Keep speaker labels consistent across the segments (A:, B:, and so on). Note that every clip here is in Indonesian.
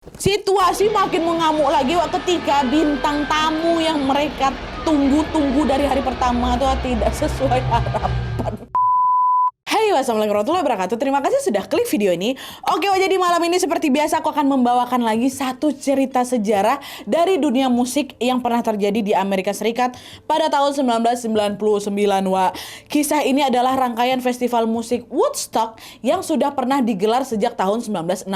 A: Situasi makin mengamuk lagi Wak, ketika bintang tamu yang mereka tunggu-tunggu dari hari pertama itu tidak sesuai harapan. Hai, wassalamualaikum warahmatullahi wabarakatuh. Terima kasih sudah klik video ini. Oke, jadi malam ini seperti biasa aku akan membawakan lagi satu cerita sejarah dari dunia musik yang pernah terjadi di Amerika Serikat pada tahun 1999, Wak. Kisah ini adalah rangkaian festival musik Woodstock yang sudah pernah digelar sejak tahun 1969.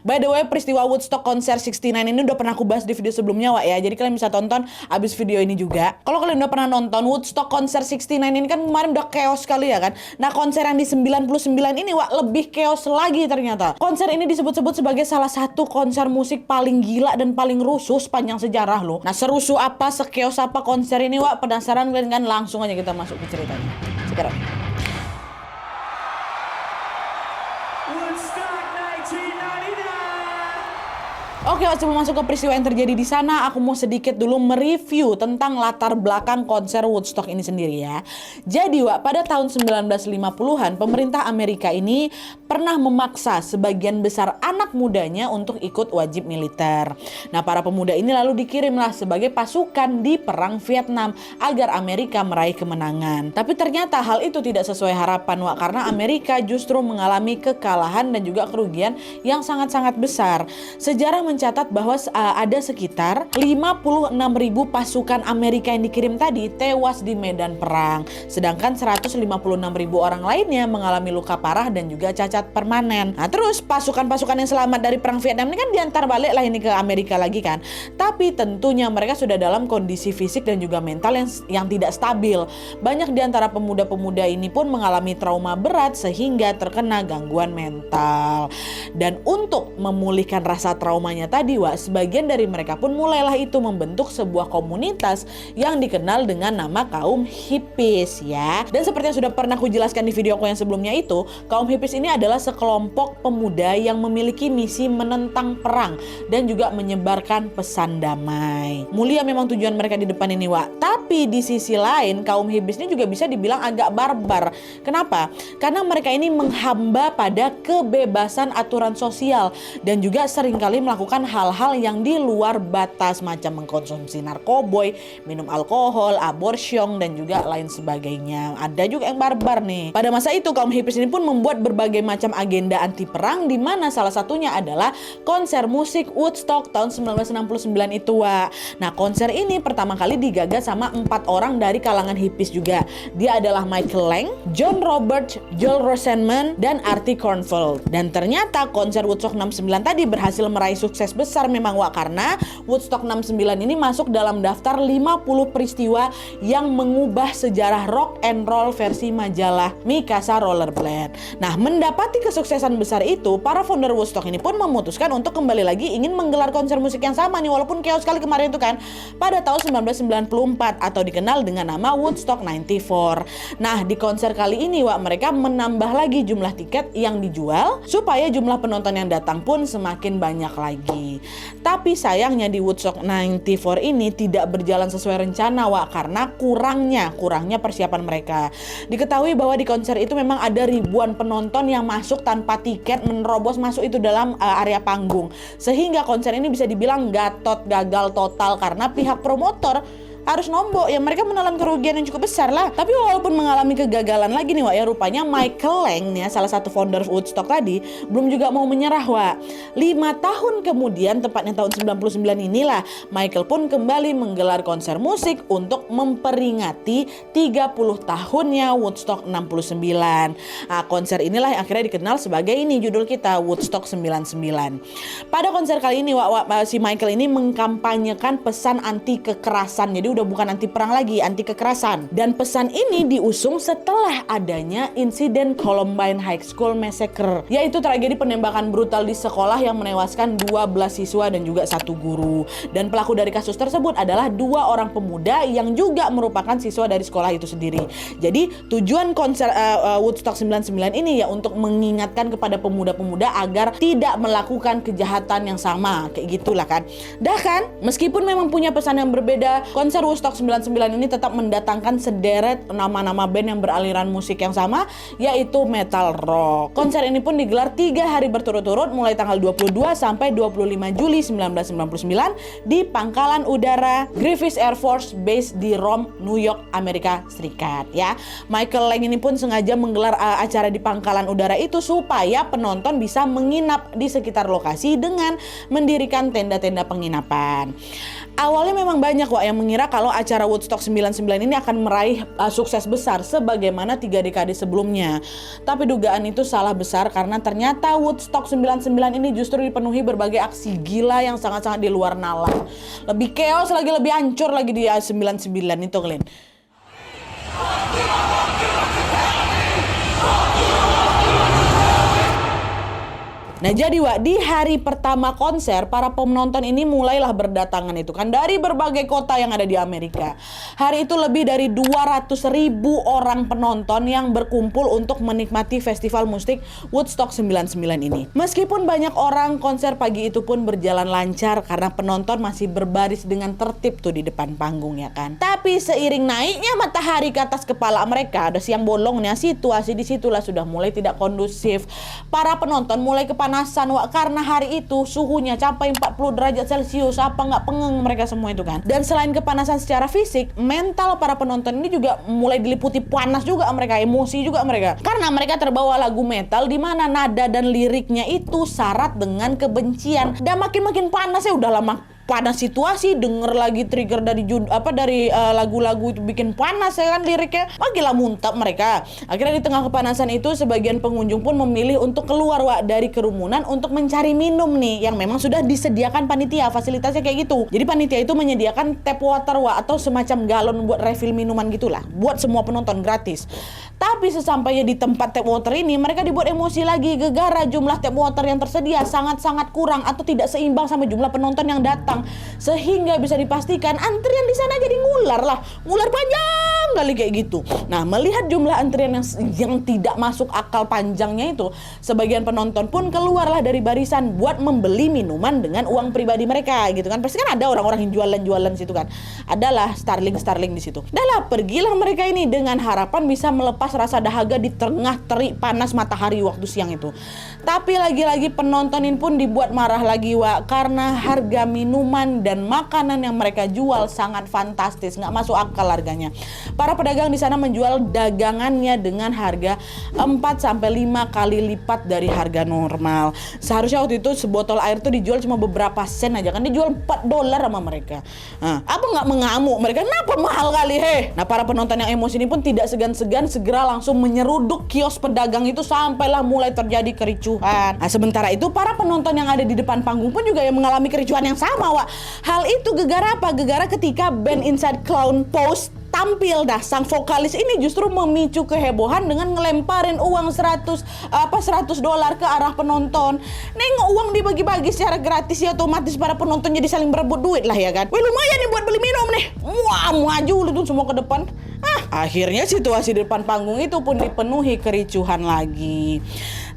A: By the way, peristiwa Woodstock konser 69 ini udah pernah aku bahas di video sebelumnya, Wak, ya. Jadi kalian bisa tonton abis video ini juga. Kalau kalian udah pernah nonton Woodstock konser 69 ini kan kemarin udah chaos sekali ya kan. Nah, konser yang di 99 ini, Wak, lebih chaos lagi ternyata. Konser ini disebut-sebut sebagai salah satu konser musik paling gila dan paling rusuh sepanjang sejarah loh. Nah, serusuh apa, sekeos apa konser ini, Wak? Penasaran kalian kan? Langsung aja kita masuk ke ceritanya. Sekarang. Oke, sebelum masuk ke peristiwa yang terjadi di sana, aku mau sedikit dulu mereview tentang latar belakang konser Woodstock ini sendiri ya. Jadi, Wak, pada tahun 1950-an, pemerintah Amerika ini pernah memaksa sebagian besar anak mudanya untuk ikut wajib militer. Nah, para pemuda ini lalu dikirimlah sebagai pasukan di Perang Vietnam agar Amerika meraih kemenangan. Tapi ternyata hal itu tidak sesuai harapan, Wak, karena Amerika justru mengalami kekalahan dan juga kerugian yang sangat-sangat besar. Sejarah mencatat bahwa ada sekitar 56.000 pasukan Amerika yang dikirim tadi tewas di medan perang. Sedangkan 156.000 orang lainnya mengalami luka parah dan juga cacat permanen. Nah, terus pasukan-pasukan yang selamat dari perang Vietnam ini kan diantar balik lah ini ke Amerika lagi kan. Tapi tentunya mereka sudah dalam kondisi fisik dan juga mental yang tidak stabil. Banyak di antara pemuda-pemuda ini pun mengalami trauma berat sehingga terkena gangguan mental. Dan untuk memulihkan rasa traumanya tadi, Wak, sebagian dari mereka pun mulailah itu membentuk sebuah komunitas yang dikenal dengan nama kaum hippies ya. Dan seperti yang sudah pernah aku jelaskan di video aku yang sebelumnya itu, kaum hippies ini adalah sekelompok pemuda yang memiliki misi menentang perang dan juga menyebarkan pesan damai. Mulia memang tujuan mereka di depan ini, Wak. Tapi di sisi lain, kaum hippies ini juga bisa dibilang agak barbar. Kenapa? Karena mereka ini menghamba pada kebebasan aturan sosial dan juga seringkali melakukan hal-hal yang di luar batas, macam mengkonsumsi narkoboy, minum alkohol, abortion, dan juga lain sebagainya. Ada juga yang barbar nih. Pada masa itu, kaum hippies ini pun membuat berbagai macam agenda anti perang, di mana salah satunya adalah konser musik Woodstock tahun 1969 itu, Wak. Nah, konser ini pertama kali digagas sama 4 orang dari kalangan hippies juga. Dia adalah Michael Lang, John Roberts, Joel Rosenman, dan Artie Cornfield. Dan ternyata konser Woodstock 69 tadi berhasil meraih sukses besar memang, Wak, karena Woodstock 69 ini masuk dalam daftar 50 peristiwa yang mengubah sejarah rock and roll versi majalah Mikasa Rollerblade. Nah, mendapati kesuksesan besar itu, para founder Woodstock ini pun memutuskan untuk kembali lagi ingin menggelar konser musik yang sama nih, walaupun chaos sekali kemarin itu kan, pada tahun 1994 atau dikenal dengan nama Woodstock 94. Nah, di konser kali ini, Wak, mereka menambah lagi jumlah tiket yang dijual supaya jumlah penonton yang datang pun semakin banyak lagi. Tapi sayangnya di Woodstock 94 ini tidak berjalan sesuai rencana, Wak, karena kurangnya persiapan mereka. Diketahui bahwa di konser itu memang ada ribuan penonton yang masuk tanpa tiket, menerobos masuk itu dalam area panggung. Sehingga konser ini bisa dibilang gagal total karena pihak promotor harus nombok ya, mereka menelan kerugian yang cukup besar lah. Tapi walaupun mengalami kegagalan lagi nih, Wak, ya, rupanya Michael Lang nih, salah satu founder Woodstock tadi, belum juga mau menyerah, Wak. 5 tahun kemudian, tepatnya tahun 99 inilah, Michael pun kembali menggelar konser musik untuk memperingati 30 tahunnya Woodstock 69. Nah, konser inilah yang akhirnya dikenal sebagai ini, judul kita, Woodstock 99. Pada konser kali ini, Wak, si Michael ini mengkampanyekan pesan anti kekerasan. Jadi udah bukan anti perang lagi, anti kekerasan. Dan pesan ini diusung setelah adanya insiden Columbine High School Massacre, yaitu tragedi penembakan brutal di sekolah yang menewaskan 12 siswa dan juga 1 guru. Dan pelaku dari kasus tersebut adalah 2 orang pemuda yang juga merupakan siswa dari sekolah itu sendiri. Jadi tujuan konser Woodstock 99 ini ya untuk mengingatkan kepada pemuda-pemuda agar tidak melakukan kejahatan yang sama, kayak gitulah kan. Dah kan, meskipun memang punya pesan yang berbeda, konser Woodstock 99 ini tetap mendatangkan sederet nama-nama band yang beraliran musik yang sama, yaitu metal rock. Konser ini pun digelar 3 hari berturut-turut mulai tanggal 22 sampai 25 Juli 1999 di Pangkalan Udara Griffith Air Force Base di Rome, New York, Amerika Serikat ya. Michael Lang ini pun sengaja menggelar acara di Pangkalan Udara itu supaya penonton bisa menginap di sekitar lokasi dengan mendirikan tenda-tenda penginapan. Awalnya memang banyak yang mengira kalau acara Woodstock 99 ini akan meraih sukses besar sebagaimana 3 dekade sebelumnya. Tapi dugaan itu salah besar karena ternyata Woodstock 99 ini justru dipenuhi berbagai aksi gila yang sangat-sangat di luar nalar. Lebih chaos lagi, lebih hancur lagi di 99 itu kalian. Nah jadi di hari pertama konser, para penonton ini mulailah berdatangan itu kan dari berbagai kota yang ada di Amerika. Hari itu lebih dari 200.000 orang penonton yang berkumpul untuk menikmati festival musik Woodstock 99 ini. Meskipun banyak orang, konser pagi itu pun berjalan lancar karena penonton masih berbaris dengan tertib tuh di depan panggung ya kan. Tapi seiring naiknya matahari ke atas kepala mereka, ada siang bolongnya, situasi disitulah sudah mulai tidak kondusif. Para penonton mulai kepanasan karena hari itu suhunya capai 40 derajat Celcius, apa nggak pengeng mereka semua itu kan. Dan selain kepanasan secara fisik, mental para penonton ini juga mulai diliputi panas juga mereka, emosi juga mereka. Karena mereka terbawa lagu metal di mana nada dan liriknya itu syarat dengan kebencian. Dan makin panas ya, udah lama panas situasi, denger lagi trigger dari lagu-lagu itu bikin panas ya kan liriknya, makinlah muntap mereka. Akhirnya di tengah kepanasan itu sebagian pengunjung pun memilih untuk keluar dari kerumunan untuk mencari minum nih yang memang sudah disediakan panitia, fasilitasnya kayak gitu. Jadi panitia itu menyediakan tap water atau semacam galon buat refill minuman gitulah buat semua penonton gratis. Tapi sesampainya di tempat tap water ini, mereka dibuat emosi lagi gara-gara jumlah tap water yang tersedia sangat-sangat kurang atau tidak seimbang sama jumlah penonton yang datang. Sehingga bisa dipastikan antrian di sana jadi ngular panjang kali kayak gitu. Nah, melihat jumlah antrian yang tidak masuk akal panjangnya itu, sebagian penonton pun keluarlah dari barisan buat membeli minuman dengan uang pribadi mereka gitu kan. Pasti kan ada orang-orang yang jualan-jualan situ kan. Adalah Starling di situ. Dahlah, pergilah mereka ini dengan harapan bisa melepas rasa dahaga di tengah terik panas matahari waktu siang itu. Tapi lagi-lagi penontonin pun dibuat marah lagi karena harga minuman dan makanan yang mereka jual sangat fantastis, nggak masuk akal harganya. Para pedagang di sana menjual dagangannya dengan harga 4-5 kali lipat dari harga normal. Seharusnya waktu itu sebotol air tuh dijual cuma beberapa sen aja kan, dijual $4 sama mereka. Nah, apa nggak mengamuk mereka? Kenapa mahal kali Nah, para penonton yang emosi ini pun tidak segan-segan segera langsung menyeruduk kios pedagang itu sampailah mulai terjadi kericuhan. Nah, sementara itu para penonton yang ada di depan panggung pun juga yang mengalami kericuhan yang sama Hal itu gegara apa? Gegara ketika band Inside Clown Pose tampil. Sang vokalis ini justru memicu kehebohan dengan ngelemparin uang $100 ke arah penonton. Nengok uang dibagi-bagi secara gratis ya, otomatis para penonton jadi saling berebut duit lah ya kan. Lumayan nih buat beli minum nih. Maju itu semua ke depan. Akhirnya situasi di depan panggung itu pun dipenuhi kericuhan lagi.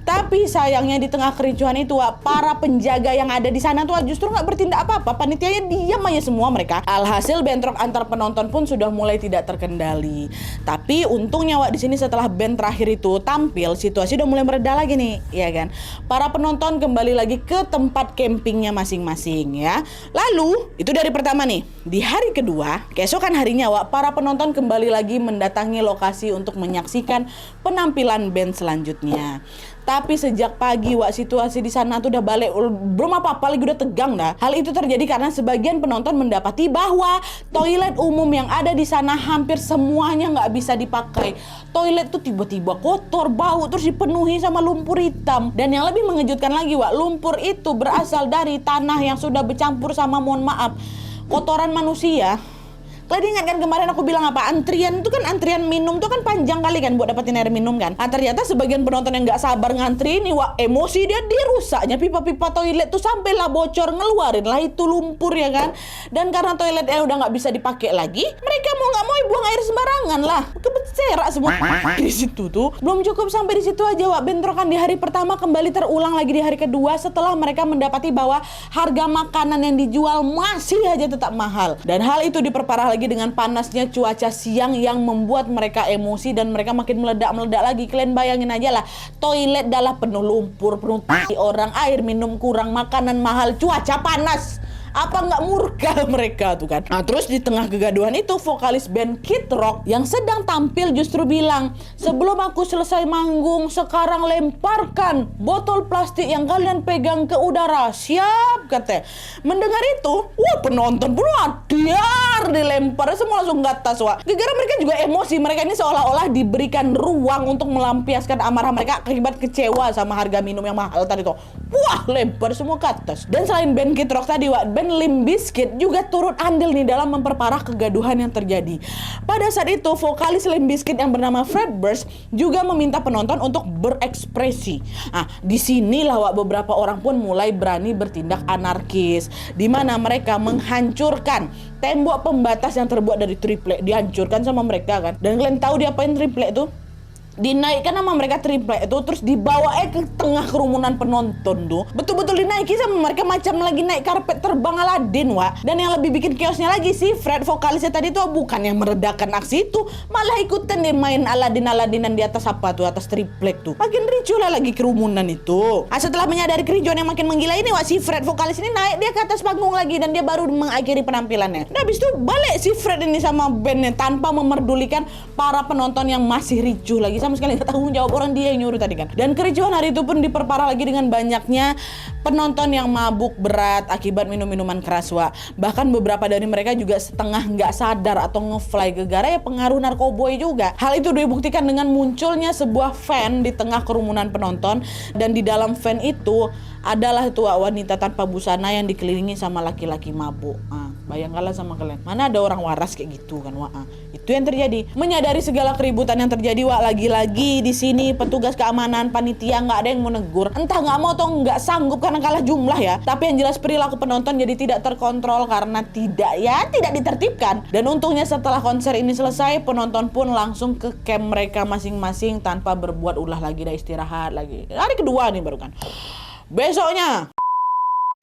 A: Tapi sayangnya di tengah kericuhan itu para penjaga yang ada di sana tuh justru nggak bertindak apa-apa. Panitianya diam aja semua mereka. Alhasil bentrok antar penonton pun sudah mulai tidak terkendali. Tapi untungnya di sini setelah band terakhir itu tampil, situasi udah mulai mereda lagi nih, ya kan. Para penonton kembali lagi ke tempat campingnya masing-masing ya. Lalu itu dari pertama nih. Di hari kedua, keesokan harinya para penonton kembali lagi mendatangi lokasi untuk menyaksikan penampilan band selanjutnya. Tapi sejak pagi situasi di sana tuh udah balik, belum apa-apa lagi udah tegang dah. Hal itu terjadi karena sebagian penonton mendapati bahwa toilet umum yang ada di sana hampir semuanya nggak bisa dipakai. Toilet tuh tiba-tiba kotor, bau, terus dipenuhi sama lumpur hitam. Dan yang lebih mengejutkan lagi lumpur itu berasal dari tanah yang sudah bercampur sama, mohon maaf, kotoran manusia. Kalian ingat kan kemarin aku bilang apa? Antrian minum tuh kan panjang kali kan buat dapetin air minum kan. Ternyata sebagian penonton yang nggak sabar ngantri ini emosi dia dirusaknya pipa-pipa toilet tuh sampailah bocor, ngeluarin lah itu lumpur ya kan. Dan karena toiletnya udah nggak bisa dipakai lagi, mereka mau nggak mau buang air sembarangan lah. Kebecerak semua di situ tuh. Belum cukup sampai di situ aja bentrokan di hari pertama kembali terulang lagi di hari kedua setelah mereka mendapati bahwa harga makanan yang dijual masih aja tetap mahal. Dan hal itu diperparah lagi lagi dengan panasnya cuaca siang yang membuat mereka emosi dan mereka makin meledak-meledak lagi. Kalian bayangin aja lah, toilet adalah penuh lumpur, penuh orang, air minum kurang, makanan mahal, cuaca panas. Apa nggak murka mereka tuh kan? Nah terus di tengah kegaduhan itu vokalis band Kid Rock yang sedang tampil justru bilang, sebelum aku selesai manggung sekarang lemparkan botol plastik yang kalian pegang ke udara. Siap katanya. Mendengar itu, wah penonton pun adiar dilempar, semua langsung gatas wah. Gara-gara mereka juga emosi, mereka ini seolah-olah diberikan ruang untuk melampiaskan amarah mereka akibat kecewa sama harga minum yang mahal tadi tuh. Wah lempar semua ke atas. Dan selain band Kid Rock tadi wah, band Limp Bizkit juga turut andil nih dalam memperparah kegaduhan yang terjadi. Pada saat itu, vokalis Limp Bizkit yang bernama Fred Durst juga meminta penonton untuk berekspresi. Nah, disinilah wak, beberapa orang pun mulai berani bertindak anarkis, di mana mereka menghancurkan tembok pembatas yang terbuat dari triplek, dihancurkan sama mereka kan. Dan kalian tahu diapain triplek itu? Dinaikkan sama mereka triplek itu, terus dibawa ke tengah kerumunan penonton tuh. Betul-betul dinaiki sama mereka macam lagi naik karpet terbang Aladin wak. Dan yang lebih bikin chaosnya lagi sih, Fred vokalisnya tadi tuh bukan yang meredakan aksi itu, malah ikutan dia main Aladin-Aladinan di atas apa tuh, atas triplek tuh. Makin ricuh lah lagi kerumunan itu. Nah, setelah menyadari kericuan yang makin menggila ini wak, si Fred vokalis ini naik dia ke atas panggung lagi dan dia baru mengakhiri penampilannya. Nah habis itu balik si Fred ini sama bandnya tanpa memerdulikan para penonton yang masih ricuh lagi, sama sekali nggak tanggung jawab, orang dia yang nyuruh tadi kan. Dan kericuhan hari itu pun diperparah lagi dengan banyaknya penonton yang mabuk berat akibat minum-minuman keras wak. Bahkan beberapa dari mereka juga setengah nggak sadar atau ngefly gegara ya pengaruh narkoboy juga. Hal itu dibuktikan dengan munculnya sebuah van di tengah kerumunan penonton, dan di dalam van itu adalah tua wanita tanpa busana yang dikelilingi sama laki-laki mabuk. Bayangkanlah sama kalian, mana ada orang waras kayak gitu kan wak. Itu yang terjadi. Menyadari segala keributan yang terjadi wak, lagi-lagi di sini petugas keamanan panitia nggak ada yang mau negur, entah nggak mau atau nggak sanggup karena kalah jumlah ya. Tapi yang jelas perilaku penonton jadi tidak terkontrol karena tidak ditertibkan. Dan untungnya setelah konser ini selesai, penonton pun langsung ke camp mereka masing-masing tanpa berbuat ulah lagi, dan istirahat lagi. Hari kedua nih baru kan. Besoknya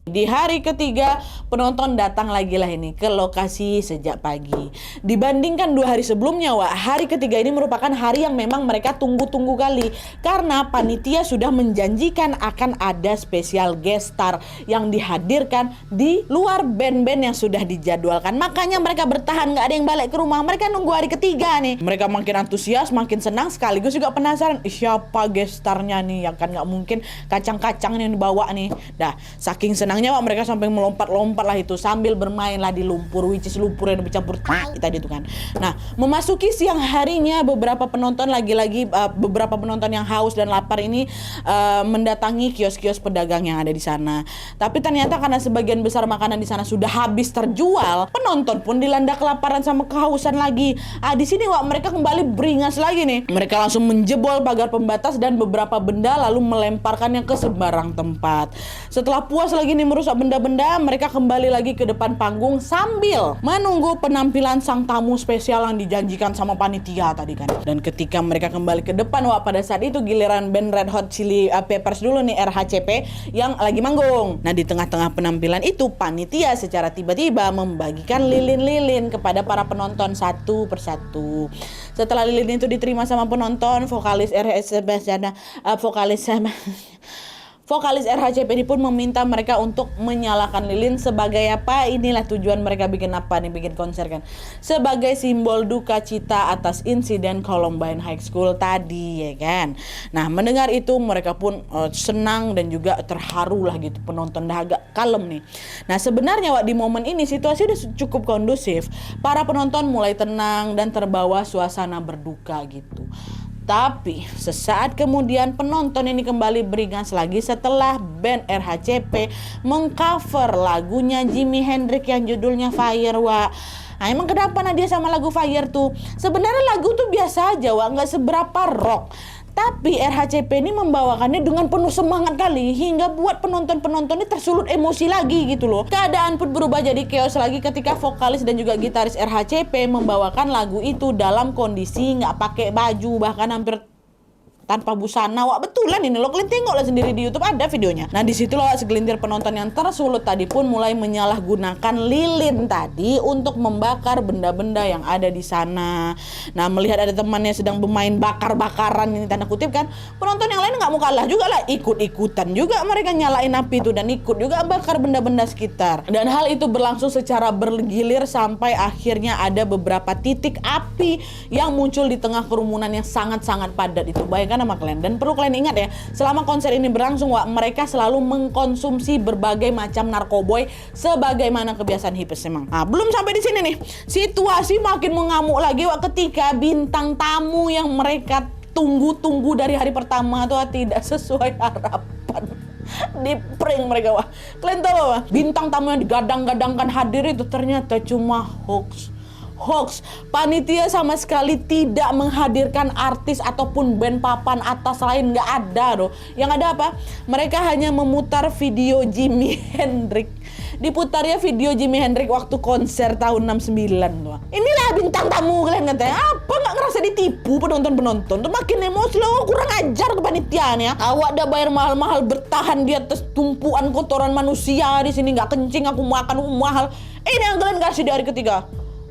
A: di hari ketiga, penonton datang lagi lah ini ke lokasi sejak pagi. Dibandingkan 2 hari sebelumnya wak, hari ketiga ini merupakan hari yang memang mereka tunggu-tunggu kali, karena panitia sudah menjanjikan akan ada spesial guest star yang dihadirkan di luar band-band yang sudah dijadwalkan. Makanya mereka bertahan, gak ada yang balik ke rumah. Mereka nunggu hari ketiga nih. Mereka makin antusias, makin senang, sekaligus juga penasaran siapa guest starnya nih, yang kan gak mungkin kacang-kacang yang dibawa nih. Dah saking senang mereka sampai melompat-lompat lah itu sambil bermain lah di lumpur, which is lumpur yang bercampur tadi itu kan. Nah, memasuki siang harinya, beberapa penonton beberapa penonton yang haus dan lapar ini mendatangi kios-kios pedagang yang ada di sana. Tapi ternyata karena sebagian besar makanan di sana sudah habis terjual, penonton pun dilanda kelaparan sama kehausan lagi. Di sini wak, mereka kembali beringas lagi nih. Mereka langsung menjebol pagar pembatas dan beberapa benda lalu melemparkannya ke sembarang tempat. Setelah puas lagi nih merusak benda-benda, mereka kembali lagi ke depan panggung sambil menunggu penampilan sang tamu spesial yang dijanjikan sama panitia tadi kan. Dan ketika mereka kembali ke depan wak, pada saat itu giliran band Red Hot Chili Peppers dulu nih, RHCP yang lagi manggung. Nah di tengah-tengah penampilan itu, panitia secara tiba-tiba membagikan lilin-lilin kepada para penonton satu persatu. Setelah lilin itu diterima sama penonton, vokalis RHCP ini pun meminta mereka untuk menyalakan lilin sebagai apa? Inilah tujuan mereka bikin apa nih, bikin konser kan. Sebagai simbol duka cita atas insiden Columbine High School tadi ya kan. Nah mendengar itu mereka pun senang dan juga terharu lah gitu. Penonton dah agak kalem nih. Nah sebenarnya wak, di momen ini situasi udah cukup kondusif. Para penonton mulai tenang dan terbawa suasana berduka gitu. Tapi sesaat kemudian penonton ini kembali beringas lagi setelah band RHCP mengcover lagunya Jimi Hendrix yang judulnya Fire wak. Nah emang kenapa Nadia sama lagu Fire tuh? Sebenarnya lagu tuh biasa aja wak, gak seberapa rock. Tapi RHCP ini membawakannya dengan penuh semangat kali, hingga buat penonton-penonton ini tersulut emosi lagi gitu loh. Keadaan pun berubah jadi chaos lagi ketika vokalis dan juga gitaris RHCP membawakan lagu itu dalam kondisi nggak pakai baju, bahkan hampir tanpa busana. Wah, betulan ini lo, kalian tengoklah sendiri di YouTube, ada videonya. Nah, di situ loh segelintir penonton yang tersulut tadi pun mulai menyalahgunakan lilin tadi untuk membakar benda-benda yang ada di sana. Nah, melihat ada temannya sedang bermain bakar-bakaran, ini tanda kutip kan, penonton yang lain nggak mau kalah juga lah, ikut-ikutan juga mereka nyalain api itu dan ikut juga bakar benda-benda sekitar. Dan hal itu berlangsung secara bergilir sampai akhirnya ada beberapa titik api yang muncul di tengah kerumunan yang sangat-sangat padat itu. Bayangkan sama kalian. Dan perlu kalian ingat ya, selama konser ini berlangsung, wah, mereka selalu mengkonsumsi berbagai macam narkoboy sebagaimana kebiasaan hipis memang. Nah, belum sampai di sini nih, situasi makin mengamuk lagi wah, ketika bintang tamu yang mereka tunggu-tunggu dari hari pertama tuh tidak sesuai harapan. Di prank mereka, wah. Kalian tahu apa? Bintang tamu yang digadang-gadangkan hadir itu ternyata cuma hoax. Panitia sama sekali tidak menghadirkan artis ataupun band papan atas lain, nggak ada loh. Yang ada apa? Mereka hanya memutar video Jimi Hendrix. Diputarnya video Jimi Hendrix waktu konser tahun 69 tuh. Inilah bintang tamu, kalian katanya. Apa nggak ngerasa ditipu penonton-penonton? Tuh makin emosi loh, kurang ajar kepanitiaannya. Awak udah bayar mahal-mahal bertahan di atas tumpuan kotoran manusia di sini, nggak kencing aku makan mahal. Ini yang kalian kasih di hari ketiga.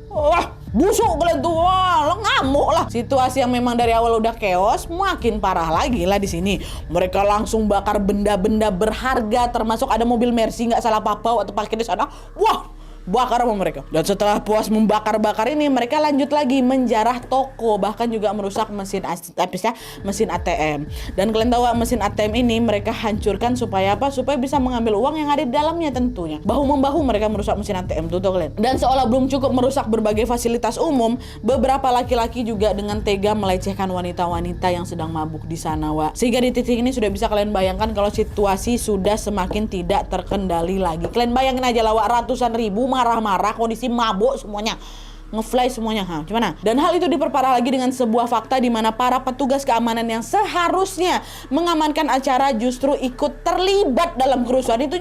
A: Wah, busuk kalian tuh, wah, lo ngamuk lah. Situasi yang memang dari awal udah chaos makin parah lagi lah di sini. Mereka langsung bakar benda-benda berharga, termasuk ada mobil Mercy nggak salah papa waktu parkir di sana. Wah, bakar sama mereka. Dan setelah puas membakar-bakar ini, mereka lanjut lagi menjarah toko, bahkan juga merusak mesin ATM. Dan kalian tahu mesin ATM ini mereka hancurkan supaya apa? Supaya bisa mengambil uang yang ada di dalamnya tentunya. Bahu-membahu mereka merusak mesin ATM tuh kalian. Dan seolah belum cukup merusak berbagai fasilitas umum, beberapa laki-laki juga dengan tega melecehkan wanita-wanita yang sedang mabuk di sana, wah. Sehingga di titik ini sudah bisa kalian bayangkan kalau situasi sudah semakin tidak terkendali lagi. Kalian bayangin aja lah, wah, ratusan ribu marah-marah, kondisi mabuk semuanya, ngefly semuanya, gimana? Dan hal itu diperparah lagi dengan sebuah fakta di mana para petugas keamanan yang seharusnya mengamankan acara justru ikut terlibat dalam kerusuhan itu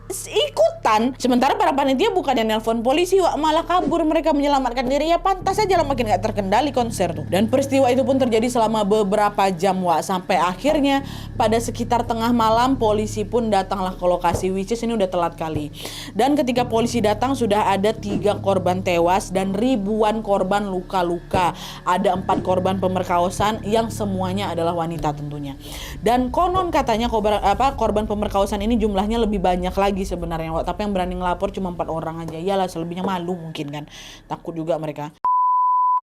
A: ikutan. Sementara para panitia bukan yang nelpon polisi, wak, malah kabur mereka menyelamatkan diri. Ya pantas aja lah makin gak terkendali konser tuh. Dan peristiwa itu pun terjadi selama beberapa jam, wak, sampai akhirnya pada sekitar tengah malam polisi pun datanglah ke lokasi, which is ini udah telat kali. Dan ketika polisi datang sudah ada 3 korban tewas dan ribuan korban luka-luka. Ada 4 korban pemerkosaan yang semuanya adalah wanita tentunya. Dan konon katanya korban pemerkosaan ini jumlahnya lebih banyak lagi sebenarnya, tapi yang berani ngelapor cuma 4 orang aja. Iyalah, selebihnya malu mungkin kan, takut juga mereka.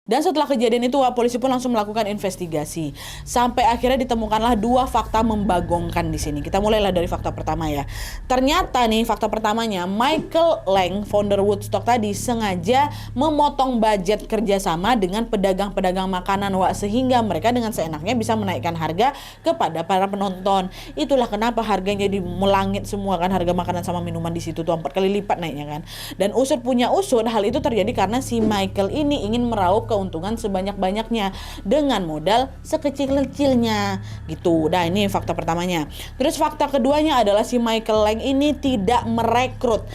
A: Dan setelah kejadian itu, polisi pun langsung melakukan investigasi. Sampai akhirnya ditemukanlah 2 fakta membagongkan di sini. Kita mulailah dari fakta pertama ya. Ternyata nih fakta pertamanya, Michael Lang, founder Woodstock tadi, sengaja memotong budget kerjasama dengan pedagang-pedagang makanan, wak, sehingga mereka dengan seenaknya bisa menaikkan harga kepada para penonton. Itulah kenapa harganya jadi melangit semua kan, harga makanan sama minuman di situ tuh 4 kali lipat naiknya kan. Dan usut punya usut, hal itu terjadi karena si Michael ini ingin meraup keuntungan sebanyak-banyaknya dengan modal sekecil-kecilnya gitu. Nah, ini fakta pertamanya. Terus fakta keduanya adalah si Michael Lang ini tidak merekrut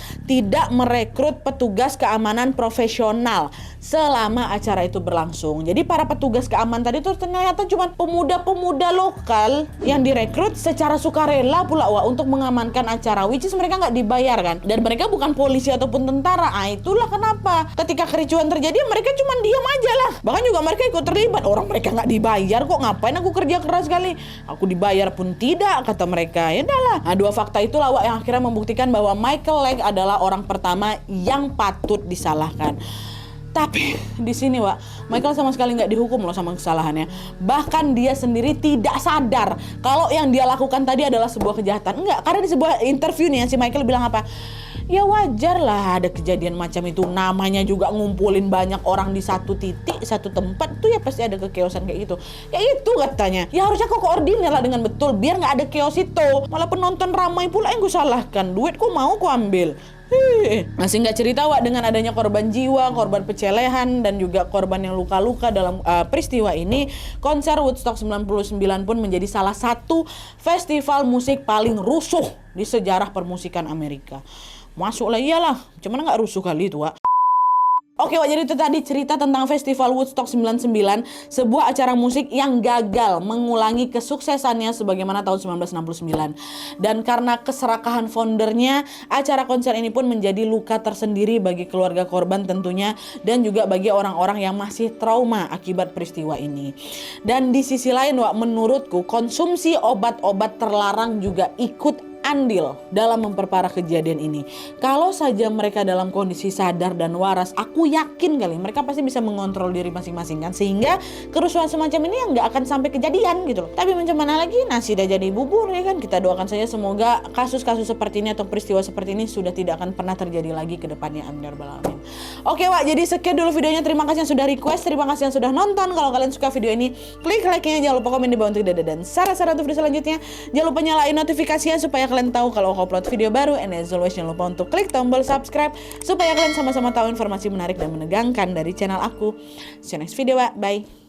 A: petugas keamanan profesional selama acara itu berlangsung. Jadi para petugas keamanan tadi tuh ternyata cuma pemuda-pemuda lokal yang direkrut secara sukarela pula, wah, untuk mengamankan acara, which is mereka nggak dibayar kan, dan mereka bukan polisi ataupun tentara. Itulah kenapa ketika kericuan terjadi mereka cuma diam aja lah. Bahkan juga mereka ikut terlibat. Orang mereka nggak dibayar kok, ngapain aku kerja keras sekali, aku dibayar pun tidak, kata mereka. Ya udahlah. Nah, 2 fakta itulah, wak, yang akhirnya membuktikan bahwa Michael Lang adalah orang pertama yang patut disalahkan. Tapi di sini, wak, Michael sama sekali nggak dihukum loh sama kesalahannya. Bahkan dia sendiri tidak sadar kalau yang dia lakukan tadi adalah sebuah kejahatan. Enggak, karena di sebuah interview nih si Michael bilang apa? Ya wajar lah ada kejadian macam itu. Namanya juga ngumpulin banyak orang di satu titik, satu tempat tuh, ya pasti ada kekeosan kayak gitu. Ya itu katanya. Ya harusnya kok koordinir lah dengan betul biar nggak ada keos itu. Malah penonton ramai pula yang gue salahkan. Duit kok mau gue ambil. Masih nggak cerita, wak, dengan adanya korban jiwa, korban pecelehan, dan juga korban yang luka-luka dalam peristiwa ini, konser Woodstock 99 pun menjadi salah satu festival musik paling rusuh di sejarah permusikan Amerika. Masuklah, iyalah, cuman nggak rusuh kali itu, wak. Oke Wak, jadi itu tadi cerita tentang Festival Woodstock 99, sebuah acara musik yang gagal mengulangi kesuksesannya sebagaimana tahun 1969. Dan karena keserakahan foundernya, acara konser ini pun menjadi luka tersendiri bagi keluarga korban tentunya, dan juga bagi orang-orang yang masih trauma akibat peristiwa ini. Dan di sisi lain Wak, menurutku konsumsi obat-obat terlarang juga ikut andil dalam memperparah kejadian ini. Kalau saja mereka dalam kondisi sadar dan waras, aku yakin kali mereka pasti bisa mengontrol diri masing-masing kan, sehingga kerusuhan semacam ini yang nggak akan sampai kejadian gitu loh. Tapi macam mana lagi, nasi udah jadi bubur ya kan. Kita doakan saja semoga kasus-kasus seperti ini atau peristiwa seperti ini sudah tidak akan pernah terjadi lagi ke depannya, amin ya rabbal alamin. Oke Wak, jadi sekian dulu videonya. Terima kasih yang sudah request, terima kasih yang sudah nonton. Kalau kalian suka video ini, klik like-nya, jangan lupa komen di bawah untuk ide dan saran-saran untuk video selanjutnya. Jangan lupa nyalain notifikasinya supaya kalian tahu kalau aku upload video baru. And as always, jangan lupa untuk klik tombol subscribe supaya kalian sama-sama tahu informasi menarik dan menegangkan dari channel aku. See you next video, Wak. Bye.